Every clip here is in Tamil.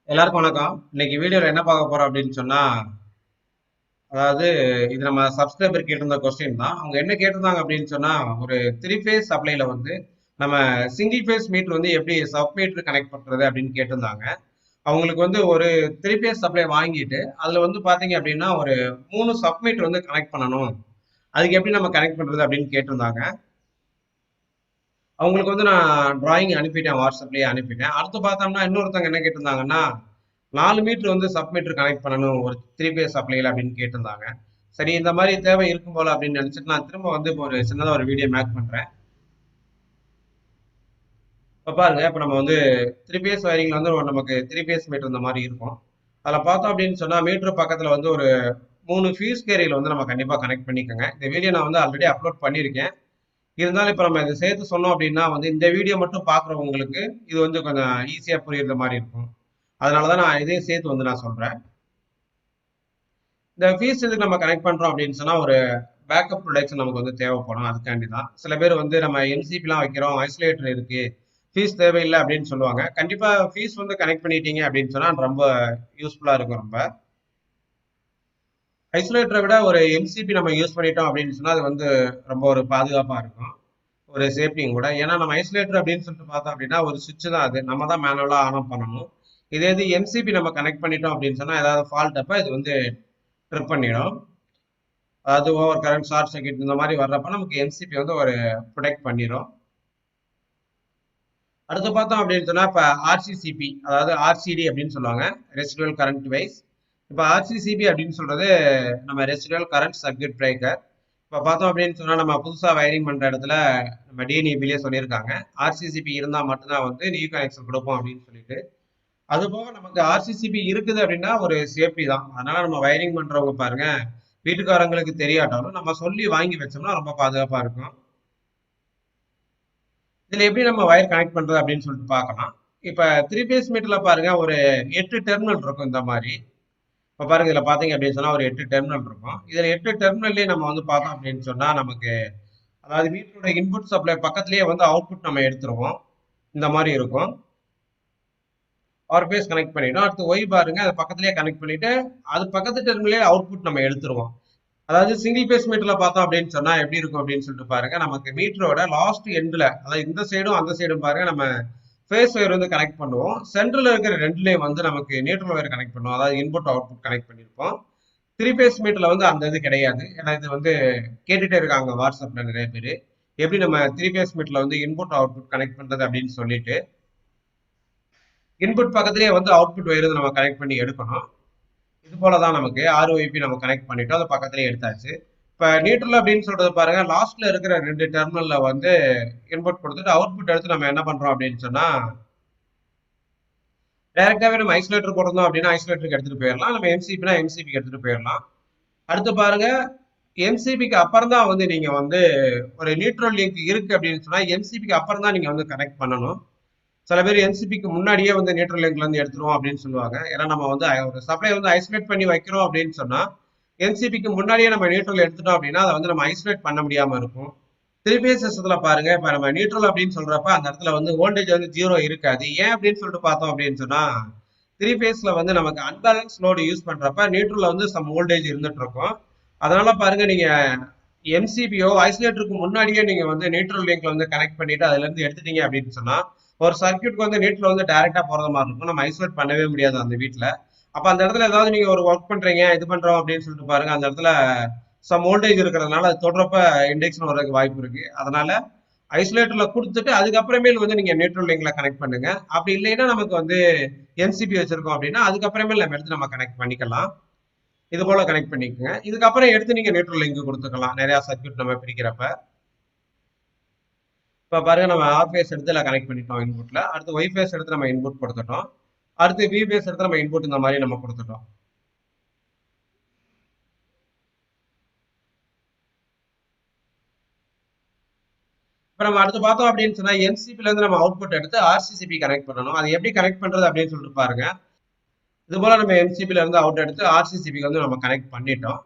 எல்லாருக்கும் வணக்கம். இன்னைக்கு வீடியோல என்ன பார்க்க போறோம் அப்படின்னு சொன்னா, அதாவது இது நம்ம சப்ஸ்கிரைபர் கேட்டிருந்த கொஸ்டின் தான். அவங்க என்ன கேட்டிருந்தாங்க அப்படின்னு சொன்னா, ஒரு த்ரீ ஃபேஸ் சப்ளைல வந்து நம்ம சிங்கிள் ஃபேஸ் மீட்டர் வந்து எப்படி சப் மீட்டர் கனெக்ட் பண்றது அப்படின்னு கேட்டிருந்தாங்க. அவங்களுக்கு வந்து ஒரு த்ரீ ஃபேஸ் சப்ளை வாங்கிட்டு, அதுல வந்து பாத்தீங்க அப்படின்னா ஒரு 3 சப் மீட்டர் வந்து கனெக்ட் பண்ணணும். அதுக்கு எப்படி நம்ம கனெக்ட் பண்றது அப்படின்னு கேட்டிருந்தாங்க. அவங்களுக்கு வந்து நான் டிராயிங் அனுப்பிட்டேன், வாட்ஸ்அப்லயே அனுப்பிட்டேன். அடுத்து பார்த்தோம்னா இன்னொருத்தவங்க என்ன கேட்டிருந்தாங்கன்னா, 4 மீட்டர் வந்து சப்மீட்டர் கனெக்ட் பண்ணணும் ஒரு த்ரீ பேஸ் சப்ளைல அப்படின்னு கேட்டிருந்தாங்க. சரி, இந்த மாதிரி தேவை இருக்கும் போல அப்படின்னு நினைச்சிட்டு நான் திரும்ப வந்து இப்போ ஒரு சின்னதா ஒரு வீடியோ மேக் பண்றேன். இப்போ பாருங்க, இப்போ நம்ம வந்து த்ரீ பேஸ் வயரிங்ல வந்து நமக்கு த்ரீ பேஸ் மீட்டர் இந்த மாதிரி இருக்கும். அதில் பார்த்தோம் அப்படின்னு சொன்னா மீட்டர் பக்கத்துல வந்து ஒரு 3 ஃபியூஸ் கேரியர் வந்து நம்ம கண்டிப்பா கனெக்ட் பண்ணிக்கோங்க. இந்த வீடியோ நான் வந்து ஆல்ரெடி அப்லோட் பண்ணியிருக்கேன். இருந்தாலும் இப்ப நம்ம இதை சேர்த்து சொன்னோம் அப்படின்னா வந்து இந்த வீடியோ மட்டும் பாக்குறவங்களுக்கு இது வந்து கொஞ்சம் ஈஸியா புரியுற மாதிரி இருக்கும். அதனாலதான் நான் இதையும் சேர்த்து வந்து நான் சொல்றேன். இந்த ஃபீஸ் இதுக்கு நம்ம கனெக்ட் பண்றோம் அப்படின்னு சொன்னா ஒரு பேக்கப் ப்ரொடக்ஷன் நமக்கு வந்து தேவைப்படும். அதுக்காண்டி தான் சில பேர் வந்து நம்ம எம்சிபி எல்லாம் வைக்கிறோம், ஐசோலேட்டர் இருக்கு, ஃபீஸ் தேவையில்லை அப்படின்னு சொல்லுவாங்க. கண்டிப்பா ஃபீஸ் வந்து கனெக்ட் பண்ணிட்டீங்க அப்படின்னு சொன்னா ரொம்ப யூஸ்ஃபுல்லா இருக்கும். ரொம்ப ஐசோலேட்டரை விட ஒரு எம்சிபி நம்ம யூஸ் பண்ணிட்டோம் அப்படின்னு சொன்னா அது வந்து ரொம்ப ஒரு பாதுகாப்பா இருக்கும், ஒரு சேஃப்டியும் கூட. ஏன்னா நம்ம ஐசோலேட்டர் அப்படின்னு சொல்லிட்டு பார்த்தோம் அப்படின்னா ஒரு சுவிட்ச் தான், அது நம்ம தான் மேனுவலா ஆன் ஆஃப் பண்ணணும். இதே இது எம்சிபி நம்ம கனெக்ட் பண்ணிட்டோம் அப்படின்னு சொன்னா ஏதாவது ஃபால்ட் அப்ப இது வந்து ட்ரிப் பண்ணிடும். அதாவது ஓவர் கரண்ட், ஷார்ட் சர்க்யூட் இந்த மாதிரி வர்றப்ப நமக்கு எம்சிபி வந்து ஒரு ப்ரொடெக்ட் பண்ணிடும். அடுத்து பார்த்தோம் அப்படின்னு சொன்னா இப்ப ஆர்சிசிபி, அதாவது ஆர்சிடி அப்படின்னு சொல்லுவாங்க, ரெசிடுவல் கரண்ட் வைஸ். இப்ப ஆர்சிசிபி அப்படின்னு சொல்றது நம்ம ரெசிடுவல் கரண்ட் சர்க்யூட் பிரேக்கர். இப்ப பார்த்தோம் அப்படின்னு சொன்னா நம்ம புதுசா வயரிங் பண்ற இடத்துல நம்ம டிஎன்இபிலே சொல்லியிருக்காங்க, ஆர்சிசிபி இருந்தா மட்டும்தான் வந்து நியூ கனெக்ஷன் கொடுப்போம் அப்படின்னு சொல்லிட்டு. அது போக நமக்கு ஆர்சிசிபி இருக்குது அப்படின்னா ஒரு சேஃப்டி தான். அதனால நம்ம வயரிங் பண்றவங்க பாருங்க, வீட்டுக்காரங்களுக்கு தெரியாட்டாலும் நம்ம சொல்லி வாங்கி வச்சோம்னா ரொம்ப பாதுகாப்பா இருக்கும். இதுல எப்படி நம்ம வயர் கனெக்ட் பண்றது அப்படின்னு சொல்லிட்டு பார்க்கலாம். இப்ப த்ரீ பேஸ் மீட்டர்ல பாருங்க ஒரு 8 டெர்மினல் இருக்கும் இந்த மாதிரி. இப்ப பாருங்க, இதுல பாத்தீங்க அப்படின்னு சொன்னா ஒரு 8 டெர்மினல் இருக்கும். இதுல 8 டெர்மினல்லயே நம்ம வந்து பார்த்தோம் அப்படின்னு சொன்னா நமக்கு, அதாவது மீட்டரோட இன்புட் சப்ளை பக்கத்திலேயே வந்து அவுட்புட் நம்ம எடுத்துருவோம். இந்த மாதிரி இருக்கும். ஆர் பேஸ் கனெக்ட் பண்ணிட்டோம். அடுத்து ஒய் பாருங்க, அது பக்கத்திலேயே கனெக்ட் பண்ணிட்டு அது பக்கத்து டெர்மினலே அவுட்புட் நம்ம எடுத்துருவோம். அதாவது சிங்கிள் பேஸ் மீட்டர்ல பார்த்தோம் அப்படின்னு சொன்னா எப்படி இருக்கும் அப்படின்னு சொல்லிட்டு பாருங்க, நமக்கு மீட்டரோட லாஸ்ட் எண்ட்ல, அதாவது இந்த சைடும் அந்த சைடும் பாருங்க நம்ம ஃபேஸ் ஒயர் வந்து கனெக்ட் பண்ணுவோம். சென்டர்ல இருக்கிற ரெண்டுலயும் வந்து நமக்கு நியூட்ரல் ஒயர் கனெக்ட் பண்ணுவோம். அதாவது இன்புட் அவுட்புட் கனெக்ட் பண்ணிருப்போம். த்ரீ பேஸ் மீட்டர்ல வந்து அந்த இது கிடையாது. ஏன்னா இது வந்து கேட்டுட்டே இருக்காங்க வாட்ஸ்அப்ல நிறைய பேர், எப்படி நம்ம த்ரீ பேஸ் மீட்டர்ல வந்து இன்புட் அவுட்புட் கனெக்ட் பண்றது அப்படின்னு சொல்லிட்டு. இன்புட் பக்கத்திலேயே வந்து அவுட்புட் ஒயர் நம்ம கனெக்ட் பண்ணி எடுக்கணும். இது போலதான் நமக்கு ஆர்ஓஐபி நம்ம கனெக்ட் பண்ணிட்டோம், அது பக்கத்திலேயே எடுத்தாச்சு. இப்ப நியூட்ரல் அப்படின்னு சொல்றது பாருங்க, லாஸ்ட்ல இருக்கிற ரெண்டு டெர்மினல்ல வந்து இன்புட் கொடுத்துட்டு அவுட்புட் எடுத்து நம்ம என்ன பண்றோம் அப்படின்னு சொன்னா, டைரக்டாவே நம்ம ஐசோலேட்டர் போடுறோம் அப்படின்னா ஐசோலேட்டருக்கு எடுத்துட்டு போயிடலாம், நம்ம எம்சிபினா எம்சிபிக்கு எடுத்துட்டு போயிடலாம். அடுத்து பாருங்க, எம்சிபிக்கு அப்புறம் தான் வந்து நீங்க வந்து ஒரு நியூட்ரல் லிங்க் இருக்கு அப்படின்னு சொன்னா எம்சிபிக்கு அப்புறம் தான் நீங்க வந்து கனெக்ட் பண்ணணும். சில பேர் என்சிபிக்கு முன்னாடியே வந்து நியூட்ரல் லிங்க்ல இருந்து எடுத்துருவோம் அப்படின்னு சொல்லுவாங்க. ஏன்னா நம்ம வந்து ஒரு சப்ளை வந்து ஐசோலேட் பண்ணி வைக்கிறோம் அப்படின்னு சொன்னா என்சிபிக்கு முன்னாடியே நம்ம நியூட்ரல் எடுத்துட்டோம் அப்படின்னா அதை வந்து நம்ம ஐசோலேட் பண்ண முடியாம இருக்கும். த்ரீ பேஸ் சிஸ்டத்துல பாருங்க, இப்ப நம்ம நியூட்ரல் அப்படின்னு சொல்றப்ப அந்த இடத்துல வந்து வோல்டேஜ் வந்து ஜீரோ இருக்காது. ஏன் அப்படின்னு சொல்லிட்டு பார்த்தோம் அப்படின்னு சொன்னா, த்ரீ பேஸ்ல வந்து நமக்கு அன்பேலன்ஸ் லோடு யூஸ் பண்றப்ப நியூட்ரல்ல வந்து சம் வோல்டேஜ் இருந்துட்டு இருக்கும். அதனால பாருங்க, நீங்க எம்சிபியோ ஐசோலேட்டருக்கு முன்னாடியே நீங்க வந்து நியூட்ரல் லிங்க்ல வந்து கனெக்ட் பண்ணிட்டு அதுல இருந்து எடுத்துட்டீங்க அப்படின்னு சொன்னா ஒரு சர்க்யூட்க்கு வந்து நியூட்ரல் வந்து டைரக்டா போறது மாதிரி இருக்கும், நம்ம ஐசோலேட் பண்ணவே முடியாது அந்த வீட்ல. அப்ப அந்த இடத்துல ஏதாவது நீங்க ஒரு ஒர்க் பண்றீங்க, இது பண்றோம் அப்படின்னு சொல்லிட்டு பாருங்க, அந்த இடத்துல சம் வோல்டேஜ் இருக்கிறதுனால அது தொடரப்ப இண்டக்ஷன் வர்றதுக்கு வாய்ப்பு இருக்கு. அதனால ஐசோலேட்டர்ல கொடுத்துட்டு அதுக்கப்புறமேல் வந்து நீங்க நியூட்ரல் லிங்க்ல கனெக்ட் பண்ணுங்க. அப்படி இல்லைன்னா நமக்கு வந்து என்சிபி வச்சிருக்கோம் அப்படின்னா அதுக்கப்புறமேல் நம்ம எடுத்து நம்ம கனெக்ட் பண்ணிக்கலாம். இது போல கனெக்ட் பண்ணிக்கோங்க. இதுக்கப்புறம் எடுத்து நீங்க நியூட்ரல் லிங்க் கொடுத்துக்கலாம் நிறைய சர்க்யூட் நம்ம பிரிக்கிறப்ப. இப்ப பாருங்க, நம்ம ஆர் பேஸ் எடுத்து எல்லாம் கனெக்ட் பண்ணிட்டோம் இன்புட்ல. அடுத்து ஒய் பேஸ் எடுத்து நம்ம இன்புட் கொடுத்துட்டோம். அடுத்து வி பேஸ் எடுத்து நம்ம இன்புட் இந்த மாதிரி நம்ம கொடுத்துட்டோம். இப்ப நம்ம அடுத்து பார்த்தோம் அப்படின்னு சொன்னா என்சிபில இருந்து நம்ம அவுட்புட் எடுத்து ஆர்சிசிபி கனெக்ட் பண்ணணும். அது எப்படி கனெக்ட் பண்றது அப்படின்னு சொல்லிட்டு பாருங்க. இது போல நம்ம என்சிபில இருந்து அவுட் எடுத்து ஆர்சிசிபிக்கு வந்து நம்ம கனெக்ட் பண்ணிட்டோம்.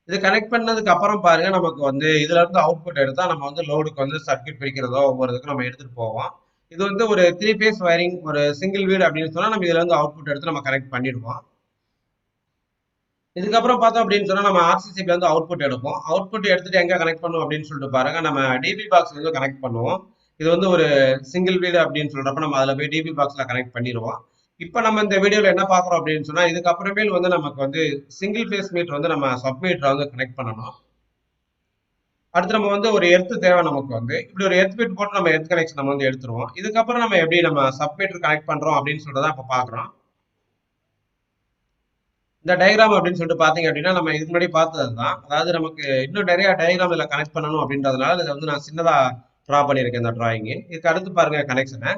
இது கனெக்ட் பண்ணதுக்கு அப்புறம் பாருங்க, நமக்கு வந்து இதுல இருந்து அவுட்புட் எடுத்தா நம்ம வந்து லோடுக்கு வந்து சர்க்யூட் பிரிக்கிறதோ ஒவ்வொரு இதுக்கும் நம்ம எடுத்துட்டு போவோம். இது வந்து ஒரு 3 ஃபேஸ் வயரிங், ஒரு சிங்கிள் வீடு அப்படின்னு சொன்னா நம்ம இதுல இருந்து அவுட்புட் எடுத்து நம்ம கனெக்ட் பண்ணிடுவோம். இதுக்கப்புறம் பார்த்தோம் அப்படின்னு சொன்னா நம்ம ஆர்சிசிபில இருந்து அவுட்புட் எடுப்போம். அவுட்புட் எடுத்துட்டு எங்க கனெக்ட் பண்ணுவோம் அப்படின்னு சொல்லிட்டு பாருங்க, நம்ம டிபி பாக்ஸ் வந்து கனெக்ட் பண்ணுவோம். இது வந்து ஒரு சிங்கிள் வீடு அப்படின்னு சொல்றப்ப நம்ம அதுல போய் டிபி பாக்ஸ்ல கனெக்ட் பண்ணிடுவோம். இப்ப நம்ம இந்த வீடியோல என்ன பாக்குறோம் அப்படின்னு சொன்னா, இதுக்கப்புறமேல் வந்து நமக்கு வந்து சிங்கிள் ஃபேஸ் மீட்டர் வந்து நம்ம சப் மீட்டரை வந்து கனெக்ட் பண்ணணும். அடுத்து நம்ம வந்து ஒரு எர்த் தேவை நமக்கு வந்து இப்படி ஒரு எர்த் மீட் போட்டு நம்ம எர்த் கனெக்ஷன் நம்ம வந்து எடுத்துருவோம். இதுக்கப்புறம் நம்ம எப்படி நம்ம சப் மீட்டர் கனெக்ட் பண்றோம் அப்படின்னு சொல்றதா இப்ப பாக்குறோம். இந்த டயக்ராம் அப்படின்னு சொல்லிட்டு பாத்தீங்க அப்படின்னா நம்ம இதுக்கு முன்னாடி பார்த்ததுதான். அதாவது நமக்கு இன்னும் நிறைய டயக்ராம் இதுல கனெக்ட் பண்ணணும் அப்படின்றதுனால இதை வந்து நான் சின்னதா டிரா பண்ணியிருக்கேன் இந்த டிராயிங். இதுக்கு அடுத்து பாருங்க கனெக்ஷனை.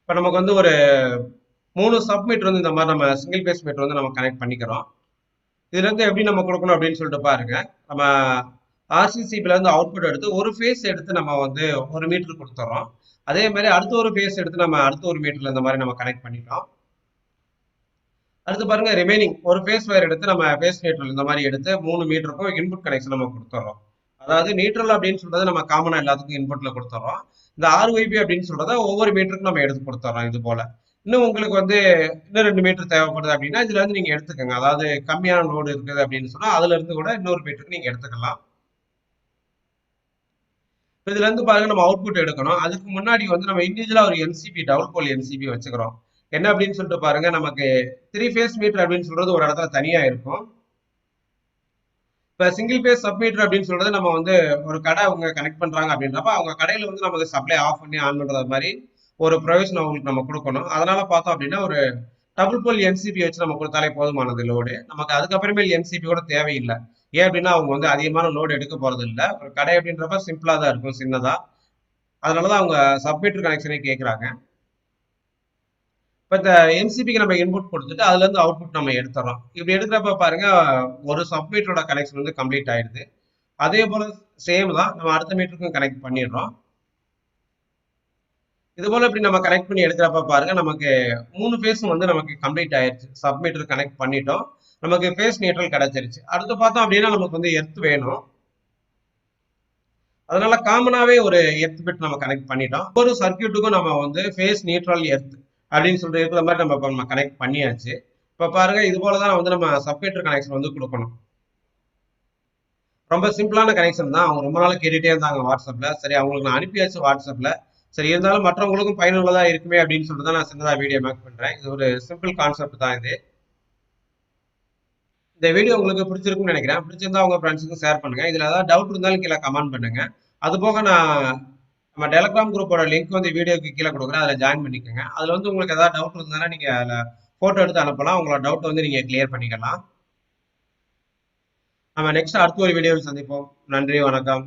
இப்ப நமக்கு வந்து ஒரு 3 சப் மீட்டர் வந்து இந்த மாதிரி நம்ம சிங்கிள் பேஸ் மீட்டர் வந்து நம்ம கனெக்ட் பண்ணிக்கிறோம். இதுல இருந்து எப்படி நம்ம கொடுக்கணும் அப்படின்னு சொல்லிட்டு பாருங்க. நம்ம ஆர்சிசிபில இருந்து அவுட்புட் எடுத்து ஒரு ஃபேஸ் எடுத்து நம்ம வந்து ஒரு மீட்டர் கொடுத்துறோம். அதே மாதிரி அடுத்த ஒரு ஃபேஸ் எடுத்து நம்ம அடுத்த ஒரு மீட்டர்ல இந்த மாதிரி நம்ம கனெக்ட் பண்ணிட்டோம். அடுத்து பாருங்க ரிமைனிங் ஒரு ஃபேஸ் வயர் எடுத்து நம்ம ஃபேஸ் நியூட்ரல் இந்த மாதிரி எடுத்து 3 மீட்டருக்கும் இன்புட் கனெக்ஷன் நம்ம கொடுத்துறோம். அதாவது நியூட்ரல் அப்படின்னு சொல்றது நம்ம காமனா எல்லாத்துக்கும் இன்புட்ல கொடுத்துறோம். இந்த ஆர்ஒய்பி அப்படின்னு சொல்றத ஒவ்வொரு மீட்டருக்கும் நம்ம எடுத்து கொடுத்துறோம். இது போல இன்னும் உங்களுக்கு வந்து இன்னும் 2 மீட்டர் தேவைப்படுது அப்படின்னா இதுல இருந்து நீங்க எடுத்துக்கோங்க. அதாவது கம்மியான லோடு இருக்குது அப்படின்னு சொன்னா அதுல இருந்து கூட இன்னொரு மீட்டருக்கு நீங்க எடுத்துக்கலாம். இதுல இருந்து பாருங்க நம்ம அவுட்புட் எடுக்கணும். அதுக்கு முன்னாடி வந்து நம்ம இண்டிவிஜுவலா ஒரு எம்சிபி டபுள் போல் எம்சிபி வச்சுக்கிறோம். என்ன அப்படின்னு சொல்லிட்டு பாருங்க, நமக்கு 3 ஃபேஸ் மீட்டர் அப்படின்னு சொல்றது ஒரு இடத்துல தனியா இருக்கும். இப்ப சிங்கிள் ஃபேஸ் சப் மீட்டர் அப்படின்னு சொல்றது நம்ம வந்து ஒரு கடை அவங்க கனெக்ட் பண்றாங்க அப்படின்றப்ப அவங்க கடையில வந்து நமக்கு சப்ளை ஆஃப் பண்ணி ஆன் பண்றது மாதிரி ஒரு ப்ரொவிஷன் அவங்களுக்கு நம்ம கொடுக்கணும். அதனால பார்த்தோம் அப்படின்னா ஒரு டபுள் போல் எம்சிபி வச்சு நம்ம கொடுத்தாலே போதுமானது லோடு. நமக்கு அதுக்கப்புறமேல் எம்சிபி கூட தேவையில்லை. ஏன் அப்படின்னா அவங்க வந்து அதிகமான லோடு எடுக்க போறது இல்லை. ஒரு கடை அப்படின்றப்ப சிம்பிளா தான் இருக்கும், சின்னதா. அதனாலதான் அவங்க சப்மீட்டர் கனெக்ஷனே கேட்கறாங்க. இப்ப இந்த எம்சிபிக்கு நம்ம இன்புட் கொடுத்துட்டு அதுல இருந்து அவுட்புட் நம்ம எடுத்துறோம். இப்படி எடுக்கிறப்ப பாருங்க ஒரு சப்மீட்டரோட கனெக்ஷன் வந்து கம்ப்ளீட் ஆயிடுது. அதே போல சேம் தான் நம்ம அடுத்த மீட்டருக்கும் கனெக்ட் பண்ணிடுறோம். இது போல இப்படி நம்ம கனெக்ட் பண்ணி எடுக்கிறப்ப பாருங்க நமக்கு 3 ஃபேஸும் வந்து நமக்கு கம்ப்ளீட் ஆயிடுச்சு. சப்மீட்டர் கனெக்ட் பண்ணிட்டோம், நமக்கு ஃபேஸ் நியூட்ரல் கிடைச்சிருச்சு. அடுத்து பார்த்தோம் அப்படின்னா நமக்கு வந்து எர்த் வேணும். அதனால காமனாவே ஒரு எர்த் பிட் நம்ம கனெக்ட் பண்ணிட்டோம். ஒரு சர்க்கியூட்டுக்கும் நம்ம வந்து ஃபேஸ் நியூட்ரல் எர்த் அப்படின்னு சொல்லிட்டு இருக்கிற மாதிரி நம்ம கனெக்ட் பண்ணியாச்சு. இப்ப பாருங்க இது போலதான் வந்து நம்ம சப்மீட்டர் கனெக்ஷன் வந்து கொடுக்கணும். ரொம்ப சிம்பிளான கனெக்ஷன் தான். அவங்க ரொம்ப நாள் கேட்டுட்டே இருந்தாங்க வாட்ஸ்அப்ல. சரி அவங்களுக்கு நான் அனுப்பியாச்சு வாட்ஸ்அப்ல. சரி இருந்தாலும் மற்றவங்களுக்கும் பயனுள்ளதா இருக்குமே அப்படின்னு சொல்லிட்டு தான் நான் சின்னதா வீடியோ மேக் பண்றேன். இது ஒரு சிம்பிள் கான்செப்ட் தான் இது. இந்த வீடியோ உங்களுக்கு பிடிச்சிருக்கும்னு நினைக்கிறேன். பிடிச்சிருந்தா உங்க ஃப்ரெண்ட்ஸுக்கும் ஷேர் பண்ணுங்க. இதுல ஏதாவது டவுட் இருந்தாலும் கீழே கமெண்ட் பண்ணுங்க. அது போக நான் நம்ம டெலிகிராம் குரூப்போட லிங்க் வந்து வீடியோக்கு கீழே கொடுக்குறேன். அதில் ஜாயின் பண்ணிக்கோங்க. அதில் வந்து உங்களுக்கு ஏதாவது டவுட் இருந்தாலும் நீங்க அதில் போட்டோ எடுத்து அனுப்பலாம். உங்களோட டவுட் வந்து நீங்க கிளியர் பண்ணிக்கலாம். நம்ம நெக்ஸ்ட் அடுத்த ஒரு வீடியோவில் சந்திப்போம். நன்றி, வணக்கம்.